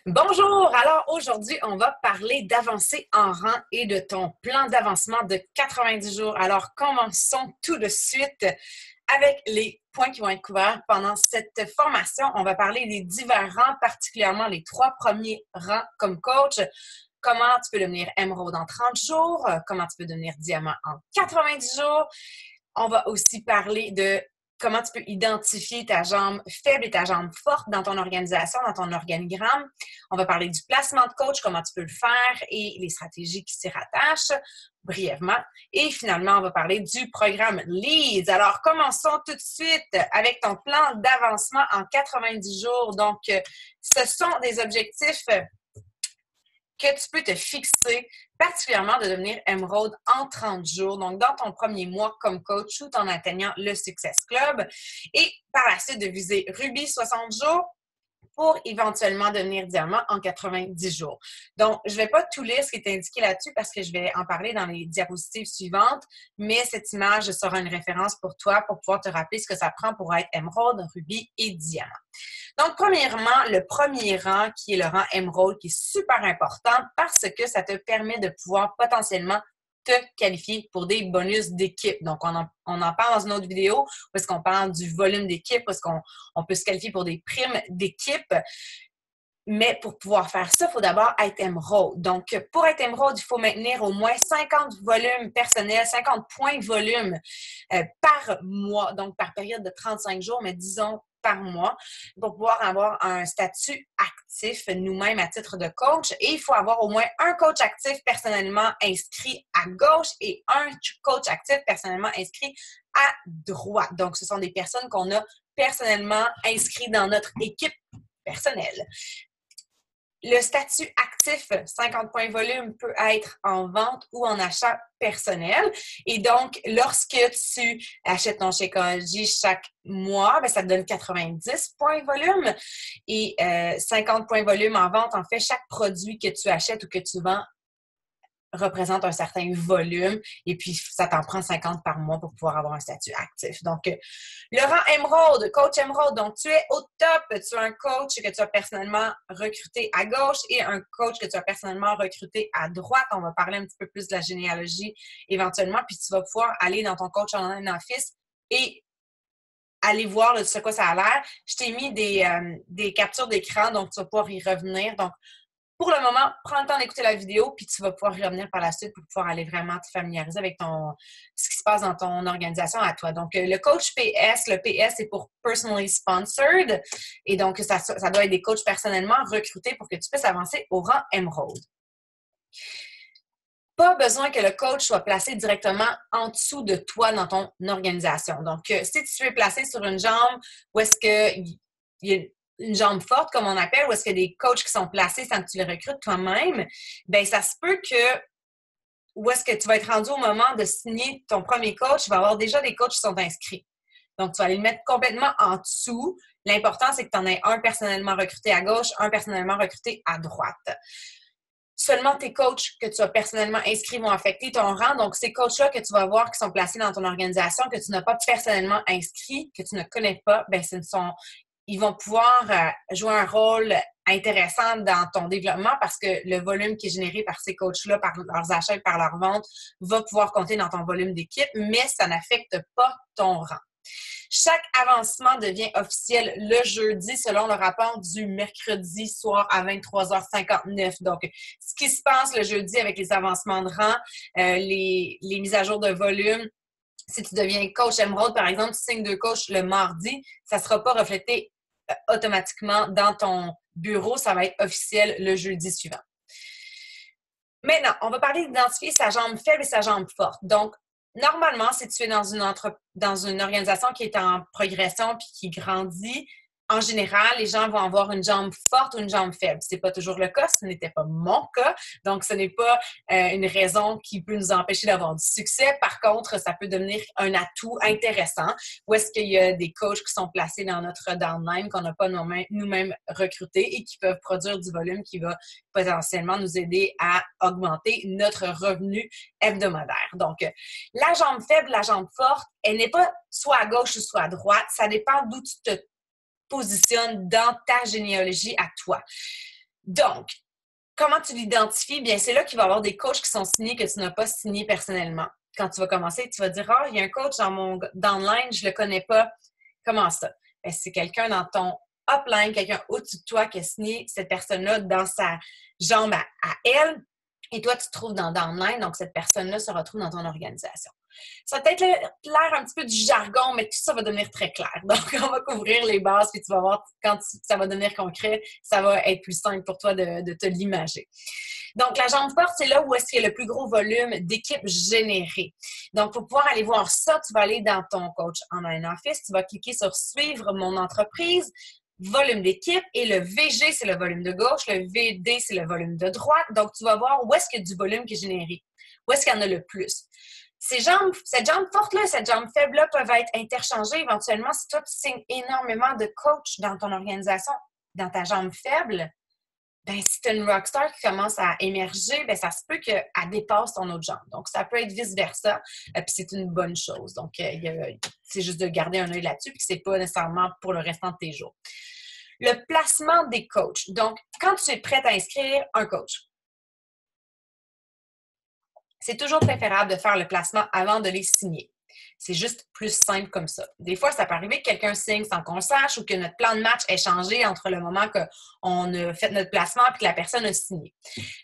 Bonjour! Alors aujourd'hui, on va parler d'avancer en rang et de ton plan d'avancement de 90 jours. Alors commençons tout de suite avec les points qui vont être couverts pendant cette formation. On va parler des divers rangs, particulièrement les 3 premiers rangs comme coach. Comment tu peux devenir émeraude en 30 jours, comment tu peux devenir diamant en 90 jours. On va aussi parler de comment tu peux identifier ta jambe faible et ta jambe forte dans ton organisation, dans ton organigramme. On va parler du placement de coach, comment tu peux le faire et les stratégies qui s'y rattachent brièvement. Et finalement, on va parler du programme Leads. Alors, commençons tout de suite avec ton plan d'avancement en 90 jours. Donc, ce sont des objectifs que tu peux te fixer, particulièrement de devenir émeraude en 30 jours, donc dans ton premier mois comme coach ou en atteignant le Success Club. Et par la suite, de viser Ruby 60 jours pour éventuellement devenir diamant en 90 jours. Donc, je ne vais pas tout lire ce qui est indiqué là-dessus parce que je vais en parler dans les diapositives suivantes, mais cette image sera une référence pour toi pour pouvoir te rappeler ce que ça prend pour être émeraude, rubis et diamant. Donc, premièrement, le premier rang qui est le rang émeraude qui est super important parce que ça te permet de pouvoir potentiellement te qualifier pour des bonus d'équipe. Donc, on en parle dans une autre vidéo où est-ce qu'on parle du volume d'équipe, où est-ce qu'on peut se qualifier pour des primes d'équipe. Mais pour pouvoir faire ça, il faut d'abord être émeraude. Donc, pour être émeraude, il faut maintenir au moins 50 volumes personnels, 50 points de volume par mois, donc par période de 35 jours, mais disons par mois, pour pouvoir avoir un statut actif nous-mêmes à titre de coach. Et il faut avoir au moins un coach actif personnellement inscrit à gauche et un coach actif personnellement inscrit à droite. Donc, ce sont des personnes qu'on a personnellement inscrites dans notre équipe personnelle. Le statut actif 50 points volume peut être en vente ou en achat personnel. Et donc, lorsque tu achètes ton Shakeology chaque mois, bien, ça te donne 90 points volume. Et 50 points volume en vente, en fait, chaque produit que tu achètes ou que tu vends représente un certain volume et puis ça t'en prend 50 par mois pour pouvoir avoir un statut actif. Donc, le rang émeraude, coach émeraude, donc tu es au top, tu as un coach que tu as personnellement recruté à gauche et un coach que tu as personnellement recruté à droite. On va parler un petit peu plus de la généalogie éventuellement, puis tu vas pouvoir aller dans ton coach online office et aller voir de ce quoi ça a l'air. Je t'ai mis des captures d'écran, donc tu vas pouvoir y revenir. Donc, pour le moment, prends le temps d'écouter la vidéo, puis tu vas pouvoir y revenir par la suite pour pouvoir aller vraiment te familiariser avec ce qui se passe dans ton organisation à toi. Donc, le coach PS, le PS, c'est pour Personally Sponsored. Et donc, ça doit être des coachs personnellement recrutés pour que tu puisses avancer au rang Emerald. Pas besoin que le coach soit placé directement en dessous de toi dans ton organisation. Donc, si tu es placé sur une jambe où est-ce qu'il y a une jambe forte, comme on appelle, ou est-ce qu'il y a des coachs qui sont placés sans que tu les recrutes toi-même, bien, ça se peut que où est-ce que tu vas être rendu au moment de signer ton premier coach, il va y avoir déjà des coachs qui sont inscrits. Donc, tu vas les mettre complètement en dessous. L'important, c'est que tu en aies un personnellement recruté à gauche, un personnellement recruté à droite. Seulement tes coachs que tu as personnellement inscrits vont affecter ton rang. Donc, ces coachs-là que tu vas voir qui sont placés dans ton organisation, que tu n'as pas personnellement inscrits, que tu ne connais pas, bien, ils vont pouvoir jouer un rôle intéressant dans ton développement parce que le volume qui est généré par ces coachs-là, par leurs achats et par leurs ventes, va pouvoir compter dans ton volume d'équipe, mais ça n'affecte pas ton rang. Chaque avancement devient officiel le jeudi selon le rapport du mercredi soir à 23h59. Donc, ce qui se passe le jeudi avec les avancements de rang, les mises à jour de volume, si tu deviens coach émeraude, par exemple, tu signes 2 coachs le mardi, ça ne sera pas reflété automatiquement dans ton bureau. Ça va être officiel le jeudi suivant. Maintenant, on va parler d'identifier sa jambe faible et sa jambe forte. Donc, normalement, si tu es dans une organisation qui est en progression puis qui grandit, en général, les gens vont avoir une jambe forte ou une jambe faible. Ce n'est pas toujours le cas, ce n'était pas mon cas. Donc, ce n'est pas une raison qui peut nous empêcher d'avoir du succès. Par contre, ça peut devenir un atout intéressant où est-ce qu'il y a des coachs qui sont placés dans notre downline qu'on n'a pas nous-mêmes recrutés et qui peuvent produire du volume qui va potentiellement nous aider à augmenter notre revenu hebdomadaire. Donc, la jambe faible, la jambe forte, elle n'est pas soit à gauche ou soit à droite. Ça dépend d'où tu te positionnes dans ta généalogie à toi. Donc, comment tu l'identifies? Bien, c'est là qu'il va y avoir des coachs qui sont signés que tu n'as pas signés personnellement. Quand tu vas commencer, tu vas dire, ah, il y a un coach dans mon downline, je ne le connais pas. Comment ça? Bien, c'est quelqu'un dans ton upline, quelqu'un au-dessus de toi qui a signé cette personne-là dans sa jambe à elle. Et toi, tu te trouves dans downline, donc cette personne-là se retrouve dans ton organisation. Ça va peut-être l'air un petit peu du jargon, mais tout ça va devenir très clair. Donc, on va couvrir les bases, puis tu vas voir, quand ça va devenir concret, ça va être plus simple pour toi de te l'imager. Donc, la jambe forte, c'est là où est-ce qu'il y a le plus gros volume d'équipes générées. Donc, pour pouvoir aller voir ça, tu vas aller dans ton coach online office, tu vas cliquer sur « Suivre mon entreprise », volume d'équipe, et le VG, c'est le volume de gauche, le VD, c'est le volume de droite. Donc, tu vas voir où est-ce qu'il y a du volume qui est généré, où est-ce qu'il y en a le plus. Cette jambe forte-là, cette jambe faible-là peuvent être interchangées éventuellement si toi, tu signes énormément de coachs dans ton organisation, dans ta jambe faible. Ben, si tu as une rockstar qui commence à émerger, ben, ça se peut qu'elle dépasse ton autre jambe. Donc, ça peut être vice-versa, puis c'est une bonne chose. Donc, c'est juste de garder un œil là-dessus, puis que ce n'est pas nécessairement pour le restant de tes jours. Le placement des coachs. Donc, quand tu es prête à inscrire un coach, c'est toujours préférable de faire le placement avant de les signer. C'est juste plus simple comme ça. Des fois, ça peut arriver que quelqu'un signe sans qu'on sache ou que notre plan de match ait changé entre le moment qu'on a fait notre placement et que la personne a signé.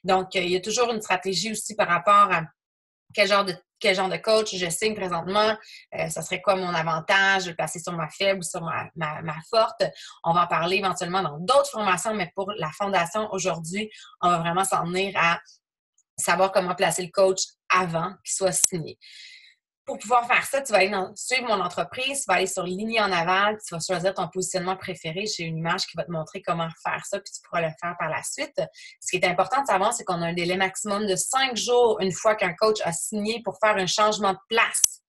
Donc, il y a toujours une stratégie aussi par rapport à quel genre de coach je signe présentement, ça serait quoi mon avantage, je vais le placer sur ma faible ou sur ma forte. On va en parler éventuellement dans d'autres formations, mais pour la fondation aujourd'hui, on va vraiment s'en venir à savoir comment placer le coach avant qu'il soit signé. Pour pouvoir faire ça, tu vas aller suivre mon entreprise, tu vas aller sur ligne en aval, tu vas choisir ton positionnement préféré. J'ai une image qui va te montrer comment faire ça, puis tu pourras le faire par la suite. Ce qui est important de savoir, c'est qu'on a un délai maximum de 5 jours une fois qu'un coach a signé pour faire un changement de place.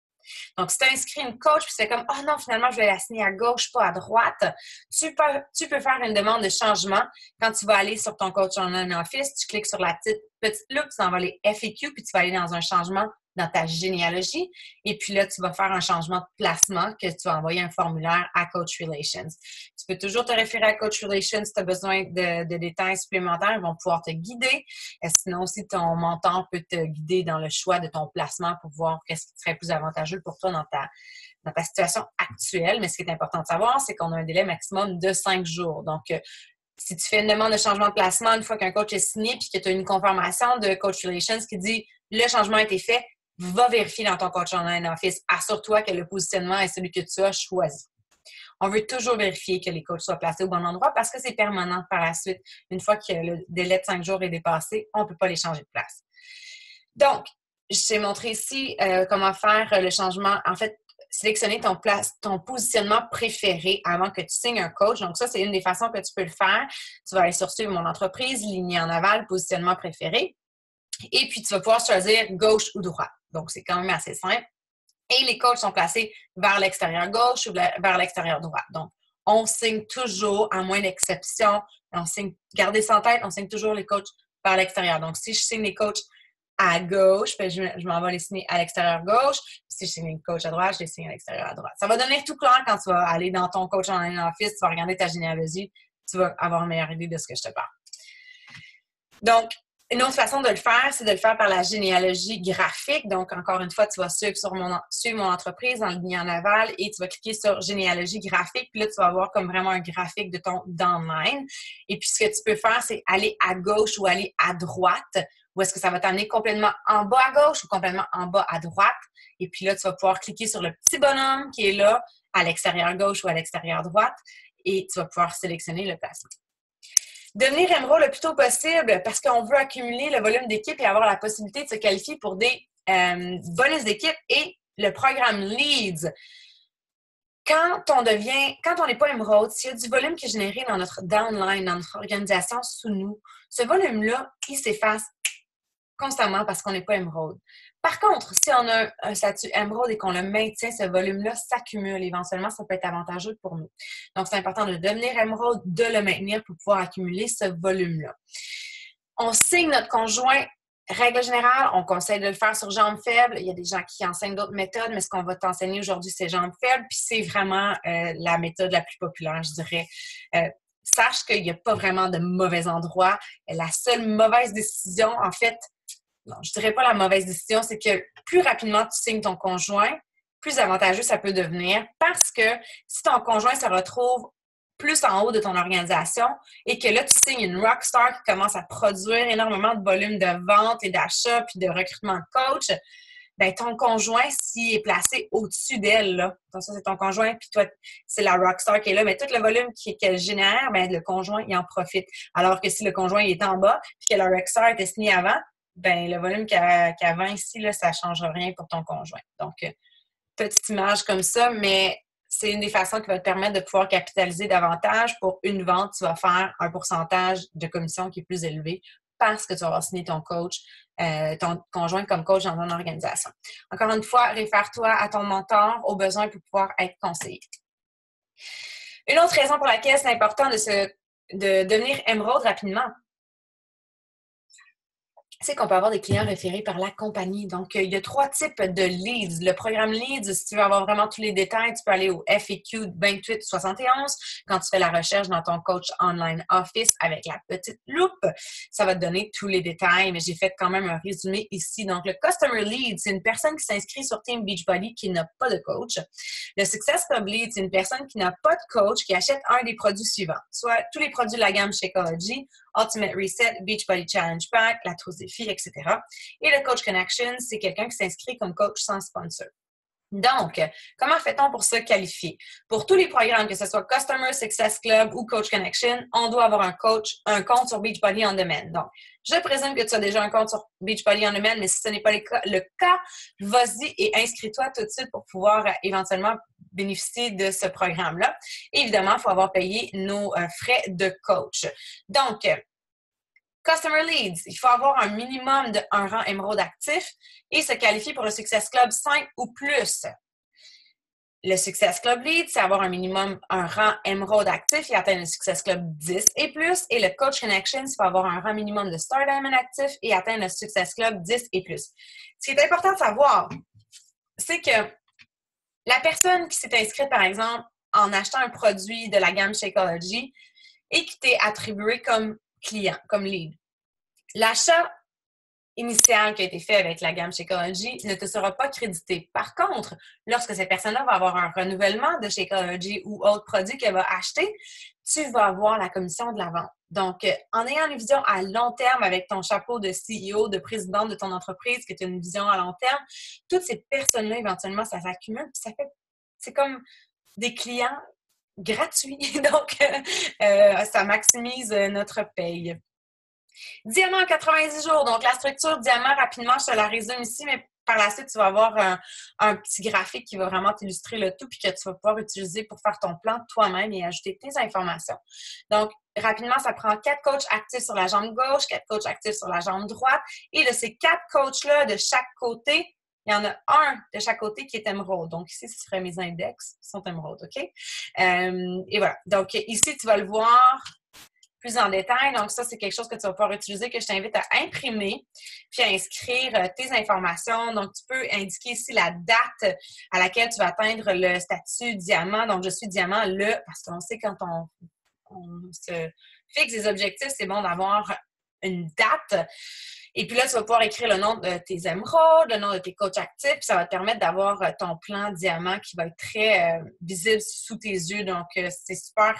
Donc, si tu as inscrit une coach puis c'est comme « Oh non, finalement, je vais la signer à gauche, pas à droite », tu peux faire une demande de changement. Quand tu vas aller sur ton coach online office, tu cliques sur la petite loupe, tu vas aller FAQ, puis tu vas aller dans un changement dans ta généalogie. Et puis là, tu vas faire un changement de placement que tu vas envoyer un formulaire à Coach Relations. Tu peux toujours te référer à Coach Relations si tu as besoin de détails supplémentaires. Ils vont pouvoir te guider. Sinon aussi, ton mentor peut te guider dans le choix de ton placement pour voir qu'est-ce qui serait plus avantageux pour toi dans ta situation actuelle. Mais ce qui est important de savoir, c'est qu'on a un délai maximum de 5 jours. Donc, si tu fais une demande de changement de placement une fois qu'un coach est signé puis que tu as une confirmation de Coach Relations qui dit « Le changement a été fait », va vérifier dans ton coach online office. Assure-toi que le positionnement est celui que tu as choisi. On veut toujours vérifier que les coachs soient placés au bon endroit parce que c'est permanent par la suite. Une fois que le délai de 5 jours est dépassé, on ne peut pas les changer de place. Donc, je t'ai montré ici comment faire le changement. En fait, sélectionner ton positionnement préféré avant que tu signes un coach. Donc, ça, c'est une des façons que tu peux le faire. Tu vas aller sur Suivre mon entreprise, ligne en aval, positionnement préféré. Et puis, tu vas pouvoir choisir gauche ou droite. Donc, c'est quand même assez simple. Et les coachs sont placés vers l'extérieur gauche ou vers l'extérieur droite. Donc, on signe toujours, à moins d'exception, gardez ça en tête, on signe toujours les coachs vers l'extérieur. Donc, si je signe les coachs à gauche, ben je m'en vais les signer à l'extérieur gauche. Si je signe les coachs à droite, je les signe à l'extérieur à droite. Ça va devenir tout clair quand tu vas aller dans ton coach en office, tu vas regarder ta généalogie, tu vas avoir une meilleure idée de ce que je te parle. Donc, une autre façon de le faire, c'est de le faire par la généalogie graphique. Donc, encore une fois, tu vas suivre mon entreprise en ligne en aval et tu vas cliquer sur généalogie graphique. Puis là, tu vas avoir comme vraiment un graphique de ton downline. Et puis, ce que tu peux faire, c'est aller à gauche ou aller à droite. Ou est-ce que ça va t'amener complètement en bas à gauche ou complètement en bas à droite? Et puis là, tu vas pouvoir cliquer sur le petit bonhomme qui est là, à l'extérieur gauche ou à l'extérieur droite. Et tu vas pouvoir sélectionner le placement. Devenir Emerald le plus tôt possible parce qu'on veut accumuler le volume d'équipe et avoir la possibilité de se qualifier pour des bonus d'équipe et le programme Leads. Quand on n'est pas Emerald, s'il y a du volume qui est généré dans notre downline, dans notre organisation sous nous, ce volume-là, il s'efface constamment parce qu'on n'est pas Emerald. Par contre, si on a un statut Emerald et qu'on le maintient, ce volume-là s'accumule. Éventuellement, ça peut être avantageux pour nous. Donc, c'est important de devenir Emerald, de le maintenir pour pouvoir accumuler ce volume-là. On signe notre conjoint. Règle générale, on conseille de le faire sur jambes faibles. Il y a des gens qui enseignent d'autres méthodes, mais ce qu'on va t'enseigner aujourd'hui, c'est jambes faibles. Puis c'est vraiment la méthode la plus populaire, je dirais. sache qu'il n'y a pas vraiment de mauvais endroit. La seule mauvaise décision, en fait, non, je dirais pas la mauvaise décision, c'est que plus rapidement tu signes ton conjoint, plus avantageux ça peut devenir parce que si ton conjoint se retrouve plus en haut de ton organisation et que là, tu signes une rockstar qui commence à produire énormément de volume de vente et d'achat puis de recrutement de coach, ben ton conjoint, s'il est placé au-dessus d'elle, là, donc ça, c'est ton conjoint, puis toi, c'est la rockstar qui est là, mais tout le volume qu'elle génère, ben le conjoint, il en profite. Alors que si le conjoint il est en bas, puis que la rockstar était signée avant, ben le volume qu'elle vend ici, là, ça ne changera rien pour ton conjoint. Donc, petite image comme ça, mais c'est une des façons qui va te permettre de pouvoir capitaliser davantage. Pour une vente, tu vas faire un pourcentage de commission qui est plus élevé parce que tu vas avoir signé ton coach, ton conjoint comme coach dans ton organisation. Encore une fois, réfère-toi à ton mentor au besoin pour pouvoir être conseillé. Une autre raison pour laquelle c'est important de devenir émeraude rapidement, c'est qu'on peut avoir des clients référés par la compagnie. Donc, il y a 3 types de leads. Le programme Leads, si tu veux avoir vraiment tous les détails, tu peux aller au FAQ 2871 quand tu fais la recherche dans ton coach online office avec la petite loupe. Ça va te donner tous les détails, mais j'ai fait quand même un résumé ici. Donc, le Customer Lead, c'est une personne qui s'inscrit sur Team Beachbody qui n'a pas de coach. Le Success Club Lead, c'est une personne qui n'a pas de coach qui achète un des produits suivants, soit tous les produits de la gamme Shakeology, Ultimate Reset, Beachbody Challenge Pack, la trousse des filles, etc. Et le Coach Connection, c'est quelqu'un qui s'inscrit comme coach sans sponsor. Donc, comment fait-on pour se qualifier? Pour tous les programmes, que ce soit Customer Success Club ou Coach Connection, on doit avoir un compte sur Beachbody On Demand. Donc, je présume que tu as déjà un compte sur Beachbody On Demand, mais si ce n'est pas le cas, vas-y et inscris-toi tout de suite pour pouvoir éventuellement bénéficier de ce programme-là. Évidemment, il faut avoir payé nos frais de coach. Donc, Customer Leads, il faut avoir un minimum de 1 rang émeraude actif et se qualifier pour le Success Club 5 ou plus. Le Success Club Lead, c'est avoir un minimum 1 rang émeraude actif et atteindre le Success Club 10 et plus. Et le Coach Connection, c'est avoir un rang minimum de Star Diamond actif et atteindre le Success Club 10 et plus. Ce qui est important de savoir, c'est que la personne qui s'est inscrite, par exemple, en achetant un produit de la gamme Shakeology et qui t'est attribué comme client, comme lead, l'achat initial qui a été fait avec la gamme Shakeology ne te sera pas crédité. Par contre, lorsque cette personne-là va avoir un renouvellement de Shakeology ou autre produit qu'elle va acheter, tu vas avoir la commission de la vente. Donc, en ayant une vision à long terme avec ton chapeau de CEO, de président de ton entreprise, que tu as une vision à long terme, toutes ces personnes-là, éventuellement, ça s'accumule, puis ça fait, c'est comme des clients gratuits. Donc, ça maximise notre paye. Diamant en 90 jours. Donc, la structure diamant, rapidement, je te la résume ici, mais par la suite, tu vas avoir un petit graphique qui va vraiment t'illustrer le tout puis que tu vas pouvoir utiliser pour faire ton plan toi-même et ajouter tes informations. Donc, rapidement, ça prend 4 coachs actifs sur la jambe gauche, 4 coachs actifs sur la jambe droite. Et de ces 4 coachs-là, de chaque côté, il y en a un de chaque côté qui est émeraude. Donc, ici, ce serait mes index qui sont émeraudes, OK? Et voilà. Donc, ici, tu vas le voir plus en détail. Donc, ça, c'est quelque chose que tu vas pouvoir utiliser, que je t'invite à imprimer, puis à inscrire tes informations. Donc, tu peux indiquer ici la date à laquelle tu vas atteindre le statut diamant. Donc, je suis diamant parce qu'on sait quand on se fixe des objectifs, c'est bon d'avoir une date. Et puis là, tu vas pouvoir écrire le nom de tes émeraudes, le nom de tes coachs actifs, puis ça va te permettre d'avoir ton plan diamant qui va être très visible sous tes yeux. Donc, c'est super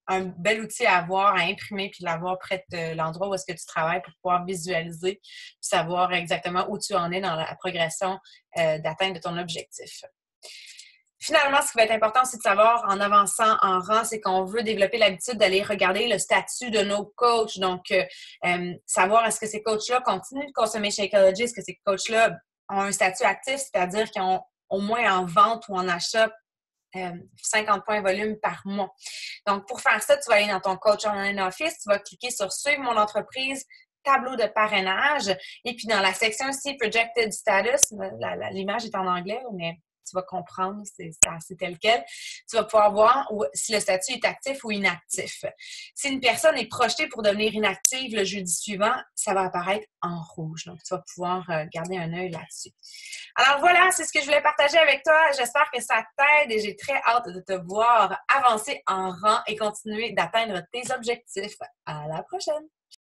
un bel outil à avoir, à imprimer, puis l'avoir près de l'endroit où est-ce que tu travailles pour pouvoir visualiser, puis savoir exactement où tu en es dans la progression d'atteinte de ton objectif. Finalement, ce qui va être important aussi de savoir en avançant en rang, c'est qu'on veut développer l'habitude d'aller regarder le statut de nos coachs. Donc, savoir est-ce que ces coachs-là continuent de consommer Shakeology, est-ce que ces coachs-là ont un statut actif, c'est-à-dire qu'ils ont au moins en vente ou en achat 50 points volume par mois. Donc, pour faire ça, tu vas aller dans ton coach online office, tu vas cliquer sur Suivre mon entreprise, tableau de parrainage, et puis dans la section ici, Projected Status, l'image est en anglais, mais tu vas comprendre, c'est tel quel. Tu vas pouvoir voir si le statut est actif ou inactif. Si une personne est projetée pour devenir inactive le jeudi suivant, ça va apparaître en rouge. Donc, tu vas pouvoir garder un œil là-dessus. Alors voilà, c'est ce que je voulais partager avec toi. J'espère que ça t'aide et j'ai très hâte de te voir avancer en rang et continuer d'atteindre tes objectifs. À la prochaine!